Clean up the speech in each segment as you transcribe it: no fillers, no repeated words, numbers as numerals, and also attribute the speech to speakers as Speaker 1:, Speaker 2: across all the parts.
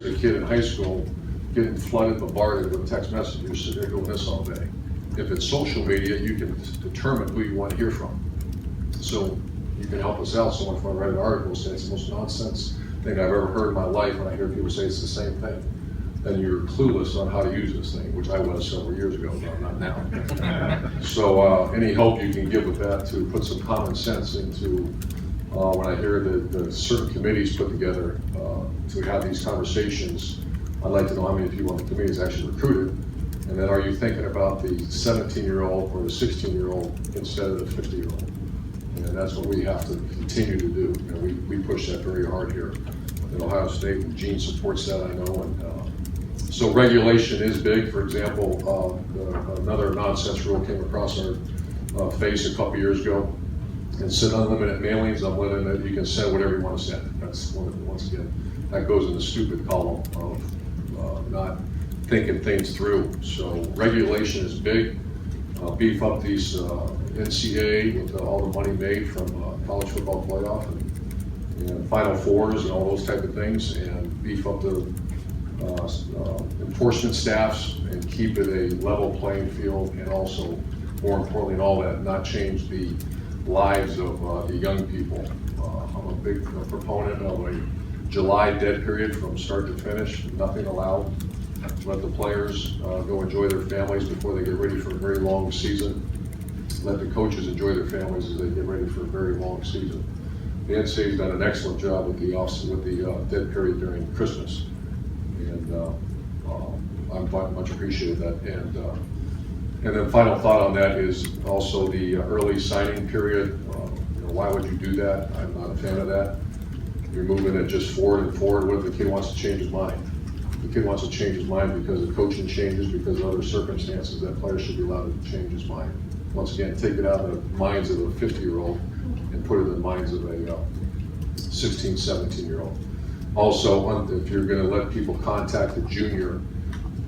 Speaker 1: A kid in high school getting flooded, bombarded with text messages, so they're doing this all day. If it's social media, you can determine who you want to hear from. So you can help us out. Someone, if I write an article, say it's the most nonsense thing I've ever heard in my life, and I hear people say it's the same thing, then you're clueless on how to use this thing, which I was several years ago, but not now. So any help you can give with that to put some common sense into when I hear that certain committees put together to have these conversations, I'd like to know how many people on the committee is actually recruited, and then are you thinking about the 17-year-old or the 16-year-old instead of the 50-year-old? And that's what we have to continue to do. You know, we push that very hard here in Ohio State, and Gene supports that, I know. And so regulation is big. For example, another nonsense rule came across our face a couple years ago, and said unlimited mailings, unlimited, you can send whatever you want to send. That's once again, that goes in the stupid column of not thinking things through. So regulation is big. Beef up these NCAA with all the money made from college football playoff and Final Fours and all those type of things, and beef up the enforcement staffs and keep it a level playing field, and also, more importantly than all that, not change the lives of the young people. I'm a big proponent of a July dead period from start to finish, nothing allowed. Let the players go enjoy their families before they get ready for a very long season. Let the coaches enjoy their families as they get ready for a very long season. The NCAA's done an excellent job with the dead period during Christmas, and I'm much appreciated that. And then final thought on that is also the early signing period. Why would you do that? I'm not a fan of that. You're moving it just forward and forward. What if the kid wants to change his mind? The kid wants to change his mind because the coaching changes, because of other circumstances. That player should be allowed to change his mind. Once again, take it out of the minds of a 50-year-old and put it in the minds of a 16, 17-year-old. Also, if you're going to let people contact a junior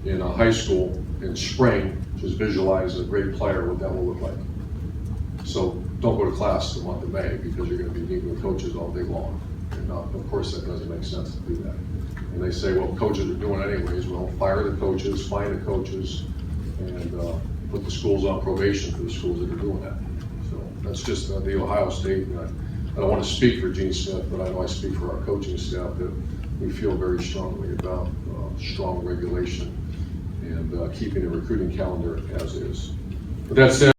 Speaker 1: in a high school in spring, just visualize a great player, what that will look like. So don't go to class the month of May, because you're going to be meeting with coaches all day long. And of course, that doesn't make sense to do that. And they say, well, coaches are doing it anyways. Well, fire the coaches, find the coaches, and put the schools on probation for the schools that are doing that. So that's just the Ohio State. And I don't want to speak for Gene Smith, but I know I speak for our coaching staff that we feel very strongly about strong regulation and keeping the recruiting calendar as is. With that said,